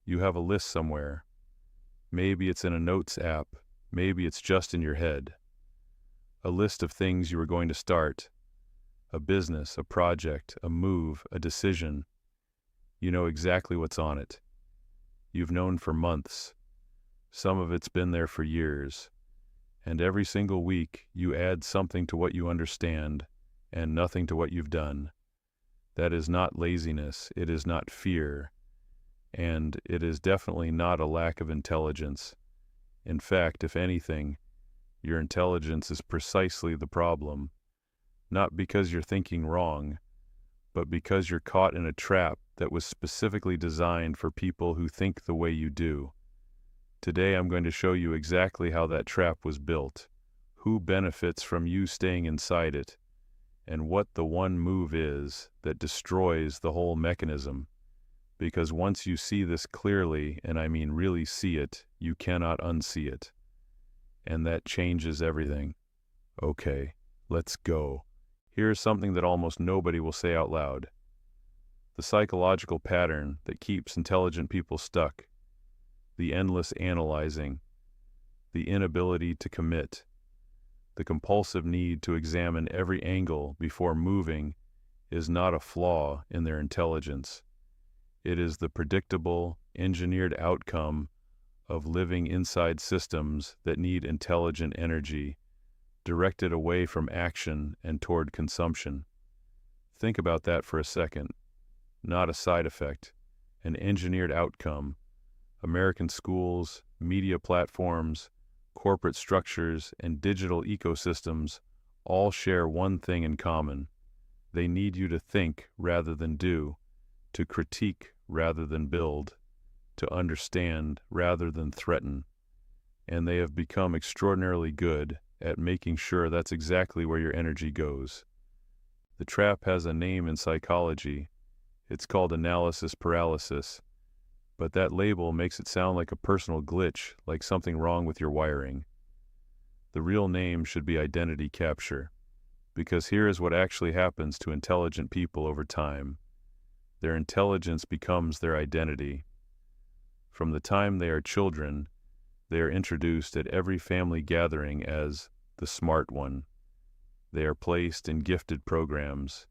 You have a list somewhere. Maybe it's in a notes app. Maybe it's just in your head. A list of things you are going to start. A business, a project, a move, a decision. You know exactly what's on it. You've known for months. Some of it's been there for years. And every single week, you add something to what you understand and nothing to what you've done. That is not laziness. It is not fear. And it is definitely not a lack of intelligence. In fact, if anything, your intelligence is precisely the problem. Not because you're thinking wrong, but because you're caught in a trap that was specifically designed for people who think the way you do. Today I'm going to show you exactly how that trap was built, who benefits from you staying inside it, and what the one move is that destroys the whole mechanism. Because once you see this clearly, and I mean really see it, you cannot unsee it. And that changes everything. Okay, let's go. Here's something that almost nobody will say out loud. The psychological pattern that keeps intelligent people stuck. The endless analyzing. The inability to commit. The compulsive need to examine every angle before moving is not a flaw in their intelligence. It is the predictable, engineered outcome of living inside systems that need intelligent energy, directed away from action and toward consumption. Think about that for a second. Not a side effect, an engineered outcome. American schools, media platforms, corporate structures, and digital ecosystems all share one thing in common. They need you to think rather than do, to critique rather than build, to understand rather than threaten. And they have become extraordinarily good at making sure that's exactly where your energy goes. The trap has a name in psychology. It's called analysis paralysis. But that label makes it sound like a personal glitch, like something wrong with your wiring. The real name should be identity capture, because here is what actually happens to intelligent people over time. Their intelligence becomes their identity. From the time they are children, they are introduced at every family gathering as the smart one. They are placed in gifted programs.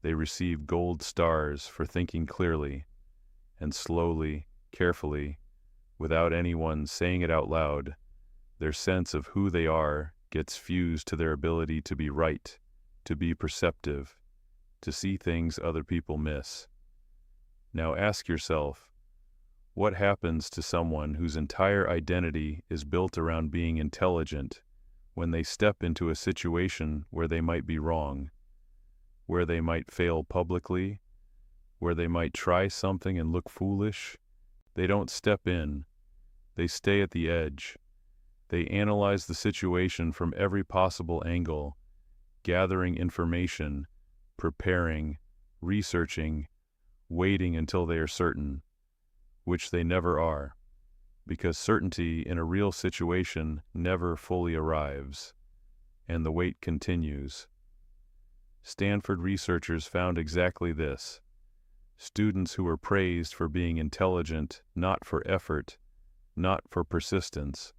They receive gold stars for thinking clearly, and slowly, carefully, without anyone saying it out loud, their sense of who they are gets fused to their ability to be right, to be perceptive, to see things other people miss. Now ask yourself, what happens to someone whose entire identity is built around being intelligent when they step into a situation where they might be wrong, where they might fail publicly, where they might try something and look foolish? They don't step in. They stay at the edge. They analyze the situation from every possible angle, gathering information, preparing, researching, waiting until they are certain, which they never are, because certainty in a real situation never fully arrives, and the wait continues. Stanford researchers found exactly this. Students who were praised for being intelligent, not for effort, not for persistence,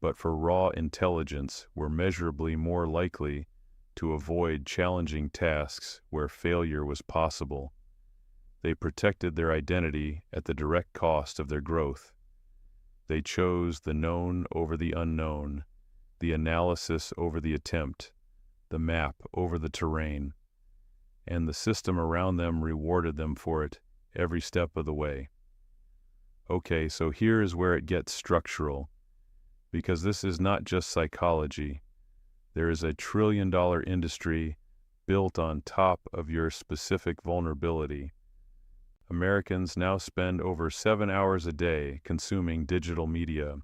but for raw intelligence, were measurably more likely to avoid challenging tasks where failure was possible. They protected their identity at the direct cost of their growth. They chose the known over the unknown, the analysis over the attempt, the map over the terrain, and the system around them rewarded them for it every step of the way. Okay, so here is where it gets structural, because this is not just psychology. There is a trillion-dollar industry built on top of your specific vulnerability. Americans now spend over 7 hours a day consuming digital media.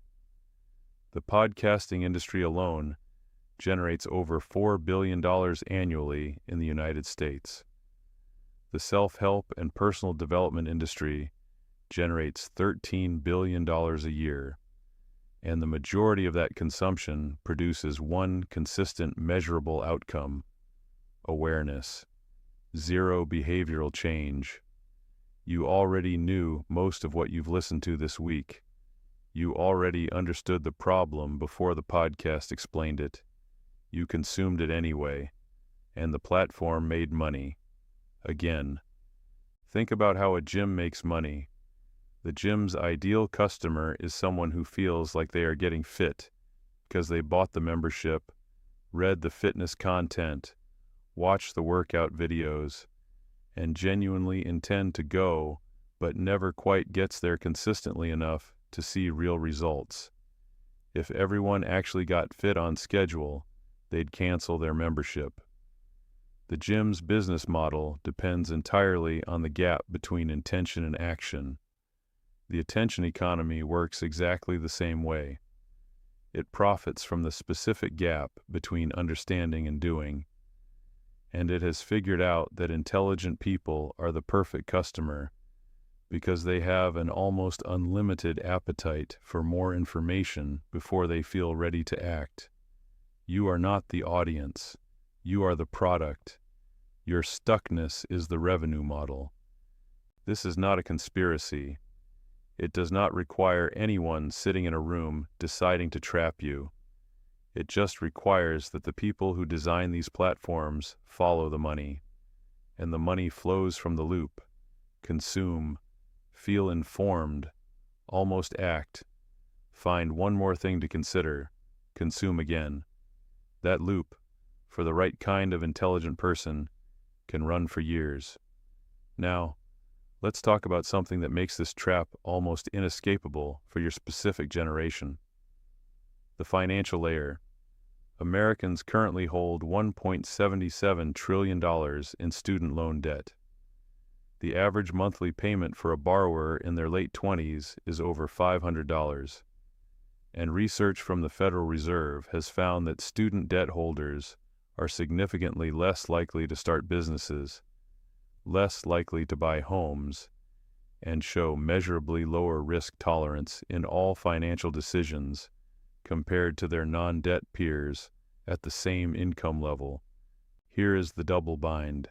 The podcasting industry alone generates over $4 billion annually in the United States. The self-help and personal development industry generates $13 billion a year, and the majority of that consumption produces one consistent measurable outcome: awareness, zero behavioral change. You already knew most of what you've listened to this week. You already understood the problem before the podcast explained it. You consumed it anyway, and the platform made money. Again. Think about how a gym makes money. The gym's ideal customer is someone who feels like they are getting fit because they bought the membership, read the fitness content, watched the workout videos, and genuinely intend to go, but never quite gets there consistently enough to see real results. If everyone actually got fit on schedule, they'd cancel their membership. The gym's business model depends entirely on the gap between intention and action. The attention economy works exactly the same way. It profits from the specific gap between understanding and doing. And it has figured out that intelligent people are the perfect customer because they have an almost unlimited appetite for more information before they feel ready to act. You are not the audience. You are the product. Your stuck-ness is the revenue model. This is not a conspiracy. It does not require anyone sitting in a room deciding to trap you. It just requires that the people who design these platforms follow the money. And the money flows from the loop. Consume. Feel informed. Almost act. Find one more thing to consider. Consume again. That loop, for the right kind of intelligent person, can run for years. Now, let's talk about something that makes this trap almost inescapable for your specific generation. The financial layer. Americans currently hold $1.77 trillion in student loan debt. The average monthly payment for a borrower in their late 20s is over $500. And research from the Federal Reserve has found that student debt holders are significantly less likely to start businesses, less likely to buy homes, and show measurably lower risk tolerance in all financial decisions compared to their non-debt peers at the same income level. Here is the double bind.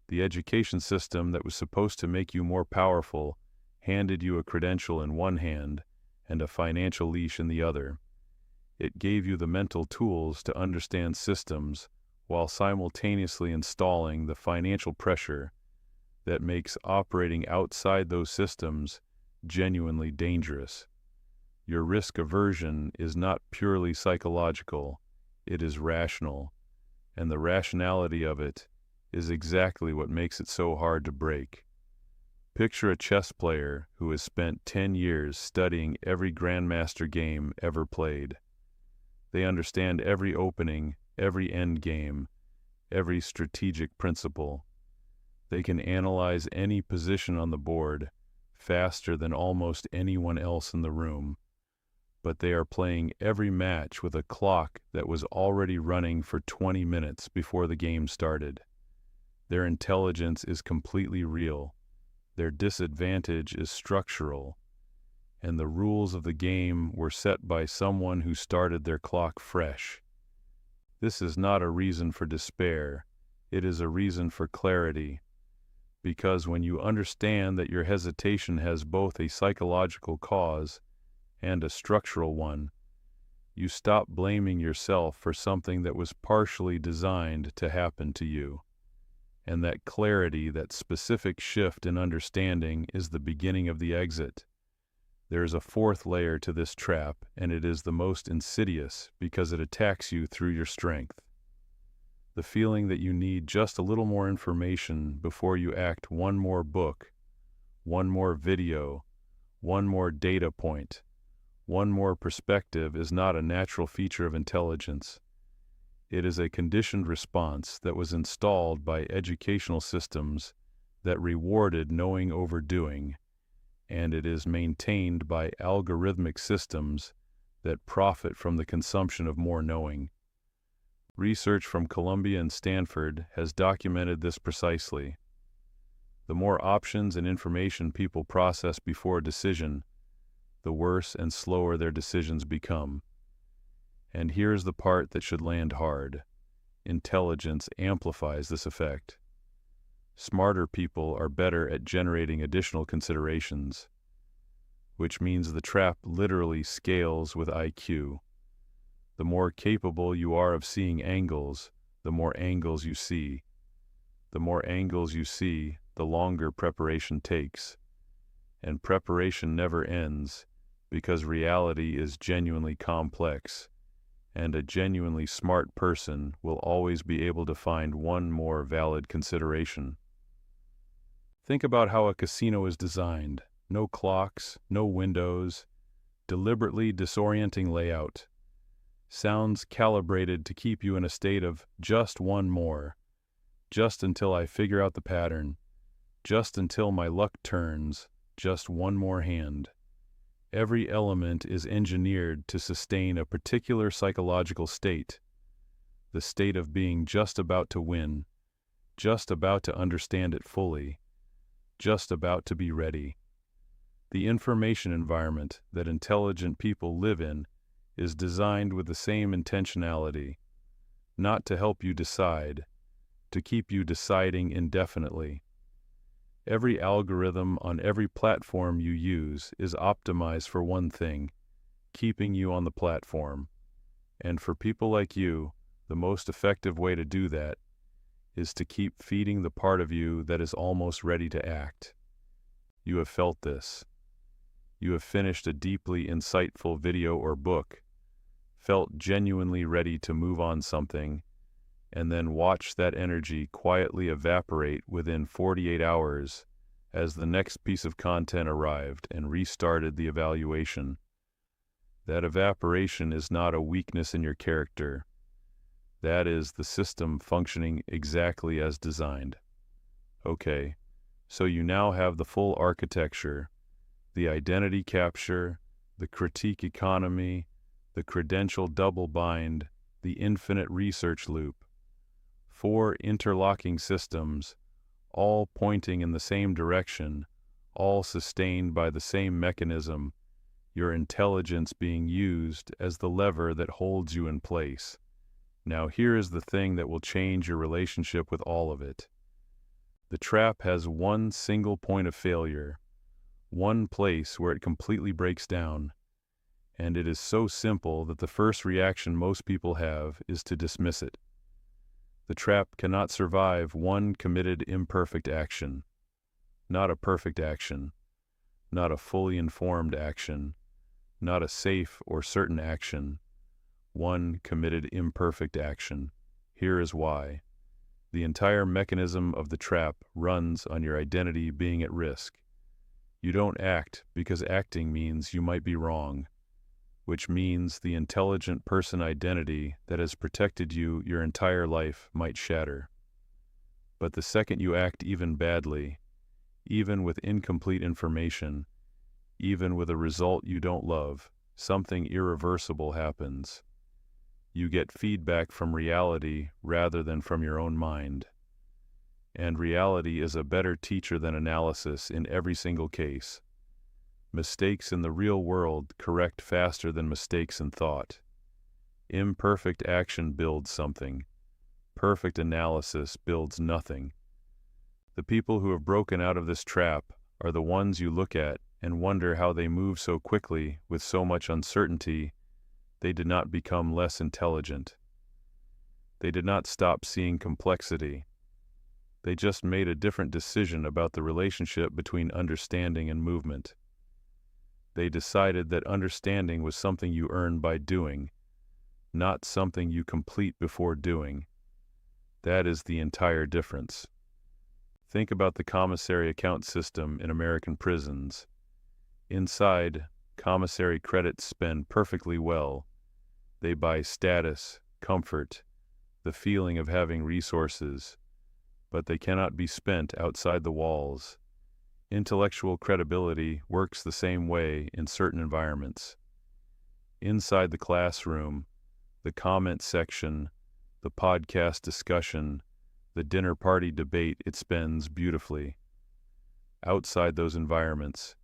The education system that was supposed to make you more powerful handed you a credential in one hand and a financial leash in the other. It gave you the mental tools to understand systems while simultaneously installing the financial pressure that makes operating outside those systems genuinely dangerous. Your risk aversion is not purely psychological, it is rational, and the rationality of it is exactly what makes it so hard to break. Picture a chess player who has spent 10 years studying every grandmaster game ever played. They understand every opening, every end game, every strategic principle. They can analyze any position on the board faster than almost anyone else in the room. But they are playing every match with a clock that was already running for 20 minutes before the game started. Their intelligence is completely real. Their disadvantage is structural. And the rules of the game were set by someone who started their clock fresh. This is not a reason for despair. It is a reason for clarity. Because when you understand that your hesitation has both a psychological cause and a structural one, you stop blaming yourself for something that was partially designed to happen to you. And that clarity, that specific shift in understanding, is the beginning of the exit. There is a fourth layer to this trap, and it is the most insidious because it attacks you through your strength. The feeling that you need just a little more information before you act one more book, one more video, one more data point, one more perspective is not a natural feature of intelligence. It is a conditioned response that was installed by educational systems that rewarded knowing over doing, and it is maintained by algorithmic systems that profit from the consumption of more knowing. Research from Columbia and Stanford has documented this precisely. The more options and information people process before a decision, the worse and slower their decisions become. And here's the part that should land hard. Intelligence amplifies this effect. Smarter people are better at generating additional considerations, which means the trap literally scales with IQ. The more capable you are of seeing angles, the more angles you see. The more angles you see, the longer preparation takes. And preparation never ends, because reality is genuinely complex, and a genuinely smart person will always be able to find one more valid consideration. Think about how a casino is designed. No clocks, no windows, deliberately disorienting layout. Sounds calibrated to keep you in a state of just one more, just until I figure out the pattern, just until my luck turns, just one more hand. Every element is engineered to sustain a particular psychological state, the state of being just about to win, just about to understand it fully, just about to be ready. The information environment that intelligent people live in is designed with the same intentionality, not to help you decide, to keep you deciding indefinitely. Every algorithm on every platform you use is optimized for one thing, keeping you on the platform. And for people like you, the most effective way to do that is to keep feeding the part of you that is almost ready to act. You have felt this. You have finished a deeply insightful video or book, felt genuinely ready to move on something, and then watched that energy quietly evaporate within 48 hours as the next piece of content arrived and restarted the evaluation. That evaporation is not a weakness in your character. That is the system functioning exactly as designed. Okay, so you now have the full architecture, the identity capture, the critique economy, the credential double bind, the infinite research loop. 4 interlocking systems, all pointing in the same direction, all sustained by the same mechanism, your intelligence being used as the lever that holds you in place. Now here is the thing that will change your relationship with all of it. The trap has one single point of failure, one place where it completely breaks down, and it is so simple that the first reaction most people have is to dismiss it. The trap cannot survive one committed imperfect action, not a perfect action, not a fully informed action, not a safe or certain action, one committed imperfect action. Here is why. The entire mechanism of the trap runs on your identity being at risk. You don't act because acting means you might be wrong, which means the intelligent person identity that has protected you your entire life might shatter. But the second you act even badly, even with incomplete information, even with a result you don't love, something irreversible happens. You get feedback from reality rather than from your own mind. And reality is a better teacher than analysis in every single case. Mistakes in the real world correct faster than mistakes in thought. Imperfect action builds something. Perfect analysis builds nothing. The people who have broken out of this trap are the ones you look at and wonder how they move so quickly with so much uncertainty. They did not become less intelligent. They did not stop seeing complexity. They just made a different decision about the relationship between understanding and movement. They decided that understanding was something you earn by doing, not something you complete before doing. That is the entire difference. Think about the commissary account system in American prisons. Inside, commissary credits spend perfectly well. They buy status, comfort, the feeling of having resources, but they cannot be spent outside the walls. Intellectual credibility works the same way in certain environments. Inside the classroom, the comment section, the podcast discussion, the dinner party debate, it spends beautifully. Outside those environments,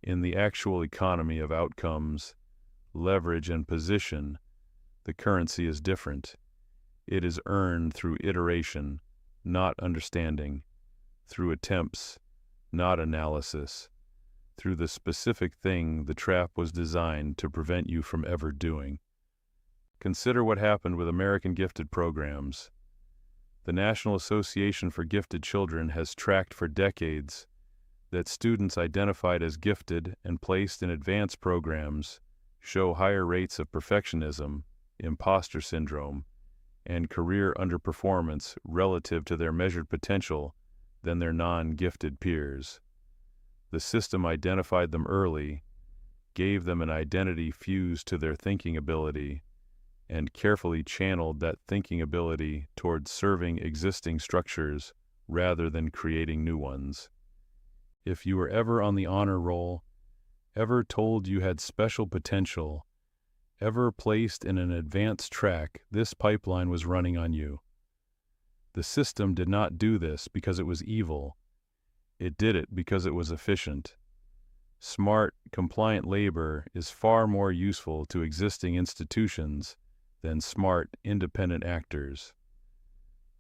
in the actual economy of outcomes, leverage, and position, the currency is different. It is earned through iteration, not understanding. through attempts, not analysis, through the specific thing the trap was designed to prevent you from ever doing. Consider what happened with American gifted programs. The National Association for Gifted Children has tracked for decades that students identified as gifted and placed in advanced programs show higher rates of perfectionism, imposter syndrome, and career underperformance relative to their measured potential than their non-gifted peers. The system identified them early, gave them an identity fused to their thinking ability, and carefully channeled that thinking ability towards serving existing structures rather than creating new ones. If you were ever on the honor roll, ever told you had special potential, ever placed in an advanced track, this pipeline was running on you. The system did not do this because it was evil. It did it because it was efficient. Smart, compliant labor is far more useful to existing institutions than smart, independent actors.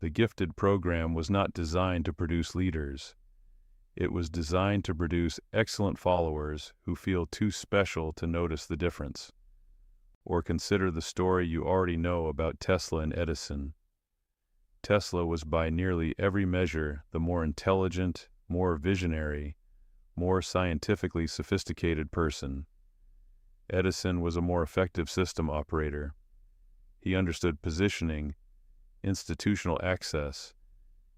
The gifted program was not designed to produce leaders. It was designed to produce excellent followers who feel too special to notice the difference. Or consider the story you already know about Tesla and Edison. Tesla was by nearly every measure the more intelligent, more visionary, more scientifically sophisticated person. Edison was a more effective system operator. He understood positioning, institutional access,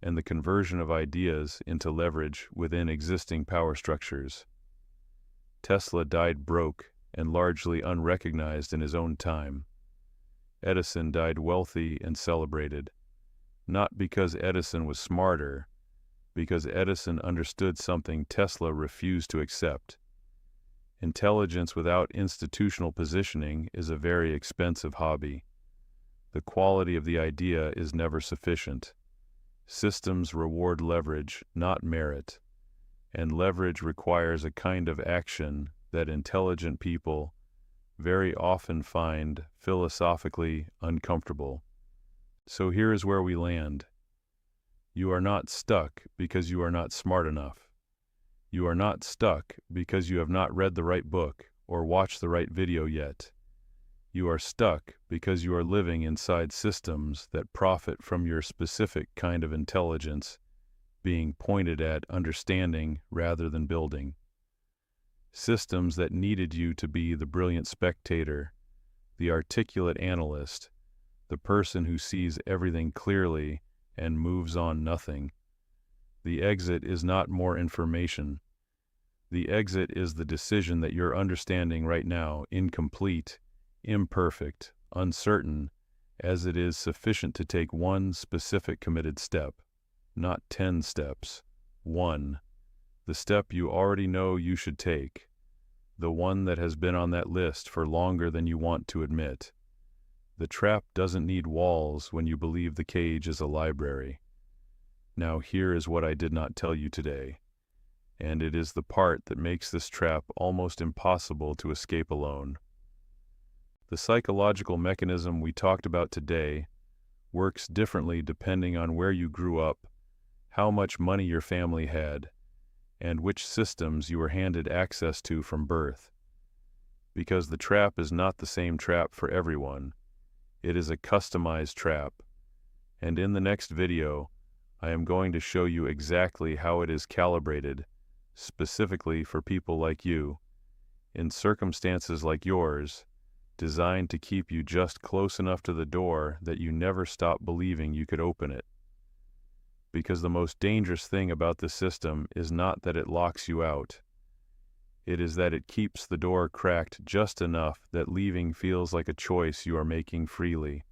and the conversion of ideas into leverage within existing power structures. Tesla died broke and largely unrecognized in his own time. Edison died wealthy and celebrated, not because Edison was smarter, because Edison understood something Tesla refused to accept. Intelligence without institutional positioning is a very expensive hobby. The quality of the idea is never sufficient. Systems reward leverage, not merit, and leverage requires a kind of action that intelligent people very often find philosophically uncomfortable. So here is where we land. You are not stuck because you are not smart enough. You are not stuck because you have not read the right book or watched the right video yet. You are stuck because you are living inside systems that profit from your specific kind of intelligence being pointed at understanding rather than building. Systems that needed you to be the brilliant spectator, the articulate analyst, the person who sees everything clearly and moves on nothing. The exit is not more information. The exit is the decision that your understanding right now, incomplete, imperfect, uncertain, as it is sufficient to take one specific committed step, not 10 steps. 1. The step you already know you should take, the one that has been on that list for longer than you want to admit. The trap doesn't need walls when you believe the cage is a library. Now here is what I did not tell you today, and it is the part that makes this trap almost impossible to escape alone. The psychological mechanism we talked about today works differently depending on where you grew up, how much money your family had, and which systems you were handed access to from birth. Because the trap is not the same trap for everyone. It is a customized trap, and in the next video, I am going to show you exactly how it is calibrated, specifically for people like you, in circumstances like yours, designed to keep you just close enough to the door that you never stop believing you could open it. Because the most dangerous thing about the system is not that it locks you out. It is that it keeps the door cracked just enough that leaving feels like a choice you are making freely.